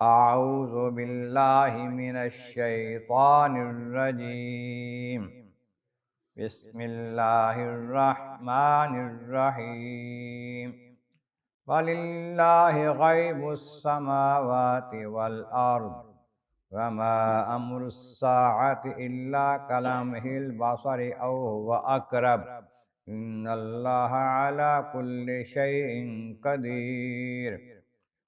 اعوذ باللہ من الشیطان الرجیم، بسم اللہ الرحمن الرحیم۔ وَلِلَّهِ غَيْبُ السَّمَاوَاتِ وَالْأَرْضِ وَمَا أَمْرُ السَّاعَةِ إِلَّا كَلَمْحِ الْبَصَرِ أَوْ هُوَ أَقْرَبُ إِنَّ اللَّهَ عَلَى كُلِّ شَيْءٍ قَدِيرٌ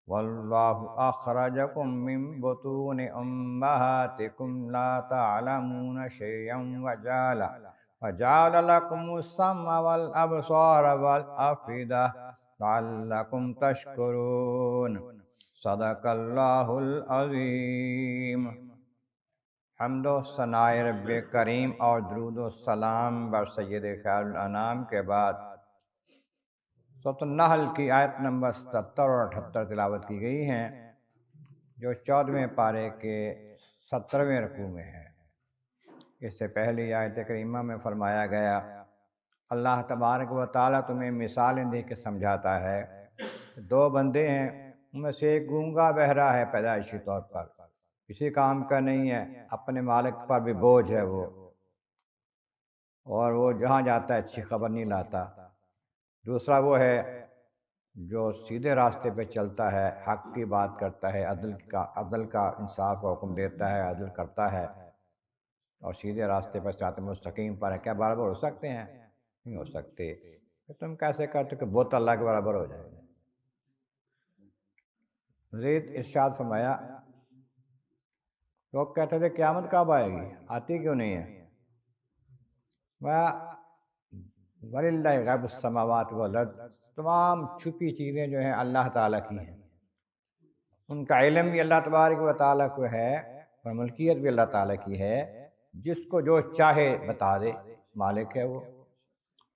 وَاللَّهُ أَخْرَجَكُم مِّن بُطُونِ أُمَّهَاتِكُمْ لَا تَعْلَمُونَ شَيْئًا وَجَعَلَ لَكُمُ السَّمْعَ وَالْأَبْصَارَ وَالْأَفْئِدَةَ لعلکم تشکرون۔ صدق اللہ العظیم۔ حمد و ثناء رب کریم اور درود و سلام بر سید خیر الانام کے بعد سورۃ النحل کی آیت نمبر 77 اور 78 تلاوت کی گئی ہیں، جو 14ویں پارے کے 17ویں رکوع میں ہے۔ اس سے پہلی آیت کریمہ میں فرمایا گیا اللہ تبارک و تعالیٰ تمہیں مثالیں دے کے سمجھاتا ہے۔ دو بندے ہیں، ان میں سے ایک گونگا بہرا ہے پیدائشی طور پر، کسی کام کا نہیں ہے، اپنے مالک پر بھی بوجھ ہے وہ، اور وہ جہاں جاتا ہے اچھی خبر نہیں لاتا۔ دوسرا وہ ہے جو سیدھے راستے پہ چلتا ہے، حق کی بات کرتا ہے، عدل کا انصاف کا حکم دیتا ہے، عدل کرتا ہے اور سیدھے راستے پر صراط مستقیم پر ہے۔ کیا برابر ہو سکتے ہیں؟ نہیں ہو سکتے۔ تم کیسے کہتے کہ بت اللہ کے برابر ہو جائے؟ مزید ارشاد فرمایا، لوگ کہتے تھے قیامت کب آئے گی، آتی کیوں نہیں ہے؟ وَلِلَّهِ غَيْبُ السَّمَاوَاتِ وَالْأَرْضِ، تمام چھپی چیزیں جو ہیں اللہ تعالیٰ کی ہیں، ان کا علم بھی اللہ تبارک و تعالیٰ کو ہے اور ملکیت بھی اللہ تعالیٰ کی ہے۔ جس کو جو چاہے بتا دے، مالک ہے وہ،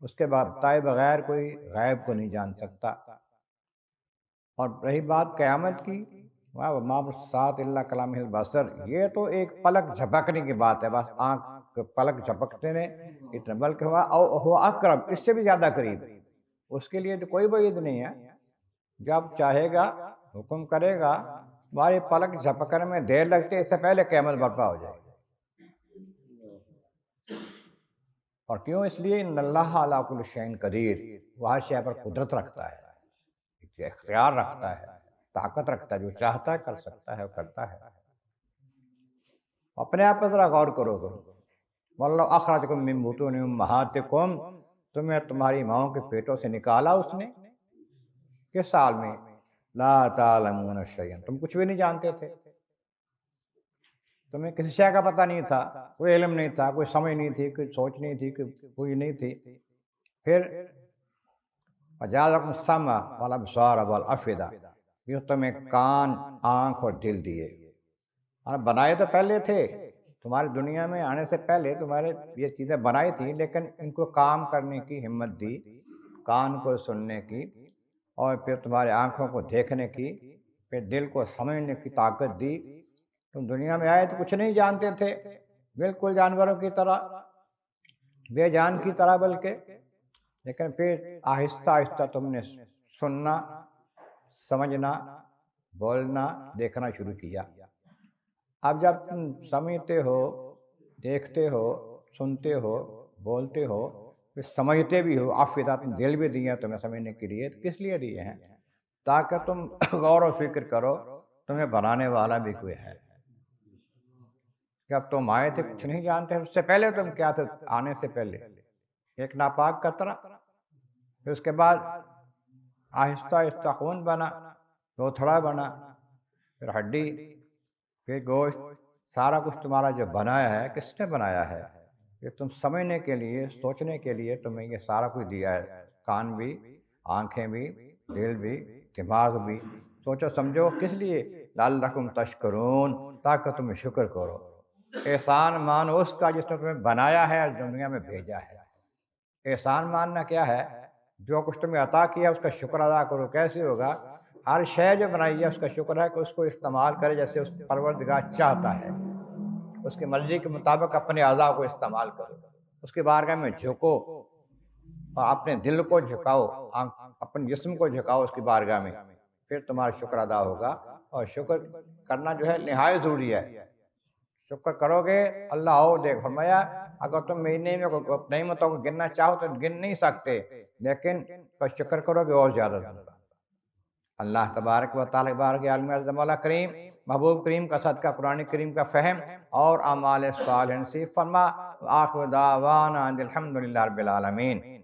اس کے بتائے بغیر کوئی غیب کو نہیں جان سکتا۔ اور رہی بات قیامت کی، وَمَا السَّاعَةُ إِلَّا كَلَمْحِ الْبَصَرِ، یہ تو ایک پلک جھپکنے کی بات ہے، بس آنکھ پلک جھپکتے نے اتنا، بلکہ ہوا اقرب، اس سے بھی زیادہ قریب۔ اس کے لیے تو کوئی بعید نہیں ہے، جب چاہے گا حکم کرے گا، تمہاری پلک جھپکنے میں دیر لگتی ہے، اس سے پہلے قیامت برپا ہو جائے گی۔ اور کیوں؟ اس لیے ان اللہ علی کل شیء قدیر، وہ ہر شے پر قدرت رکھتا ہے، اختیار رکھتا ہے، طاقت رکھتا ہے، جو چاہتا ہے کر سکتا ہے اور کرتا ہے۔ اپنے آپ پر ذرا غور کرو گے۔ واللہ اخرجکم من بطون امہاتکم، تمہیں تمہاری ماؤں کے پیٹوں سے نکالا اس نے، کس سال میں؟ لا تعلمون شیئا، تم کچھ بھی نہیں جانتے تھے، تمہیں کسی شے کا پتہ نہیں تھا، کوئی علم نہیں تھا، کوئی سمجھ نہیں تھی، کوئی سوچ نہیں تھی، کوئی نہیں تھی۔ پھر وجعل لکم السمع والابصار والافئدہ، یہ تمہیں کان، آنکھ اور دل دیے۔ اور بنائے تو پہلے تھے، تمہاری دنیا میں آنے سے پہلے تمہارے یہ چیزیں بنائی تھیں، لیکن ان کو کام کرنے کی ہمت دی، کان کو سننے کی، اور پھر تمہارے آنکھوں کو دیکھنے کی، پھر دل کو سمجھنے کی طاقت دی۔ تم دنیا میں آئے تو کچھ نہیں جانتے تھے، بالکل جانوروں کی طرح، بے جان کی طرح بلکہ، لیکن پھر آہستہ آہستہ تم نے سننا، سمجھنا، بولنا، دیکھنا شروع کیا۔ اب جب تم سمجھتے ہو، دیکھتے ہو، سنتے ہو، بولتے ہو، پھر سمجھتے بھی ہو، افئدہ، تم دل بھی دیے تمہیں سمجھنے کے لیے، کس لیے دیے ہیں؟ تاکہ تم غور و فکر کرو، تمہیں بنانے والا بھی کوئی ہے۔ جب تم آئے تھے کچھ نہیں جانتے، اس سے پہلے تم کیا تھے؟ آنے سے پہلے ایک ناپاک قطرہ، پھر اس کے بعد آہستہ آہستہ خون بنا، لوتھڑا بنا، پھر ہڈی، پھر گوشت، سارا کچھ تمہارا جو بنایا ہے، کس نے بنایا ہے؟ یہ تم سمجھنے کے لیے، سوچنے کے لیے تمہیں یہ سارا کچھ دیا ہے، کان بھی، آنکھیں بھی، دل بھی، دماغ بھی۔ سوچو سمجھو کس لیے؟ لعلکم تشکرون، تاکہ تم شکر کرو۔ احسان مانو اس کا جس نے تمہیں بنایا ہے اور دنیا میں بھیجا ہے۔ احسان ماننا کیا ہے؟ جو کچھ تمہیں عطا کیا اس کا شکر ادا کرو۔ کیسے ہوگا؟ ہر شے جو بنائی ہے اس کا شکر ہے کہ اس کو استعمال کرے جیسے اس پروردگار چاہتا ہے، اس کی مرضی کے مطابق اپنے اعضاء کو استعمال کرو، اس کی بارگاہ میں جھکو اور اپنے دل کو جھکاؤ، اپنے جسم کو جھکاؤ اس کی بارگاہ میں، پھر تمہارا شکر ادا ہوگا۔ اور شکر کرنا جو ہے نہایت ضروری ہے۔ شکر کرو گے اللہ اور دے گا۔ فرمایا اگر تم مہینے میں نعمتوں کو گننا چاہو تو گن نہیں سکتے، لیکن شکر کرو گے اور زیادہ دوں گا۔ اللہ تبارک و تعالیٰ بارک عالم اعظم والا کریم محبوب کریم کا صدقہ قرآن کریم کا فہم اور اعمال صالح نصیب فرما۔ آخر دعوانا الحمدللہ رب العالمین۔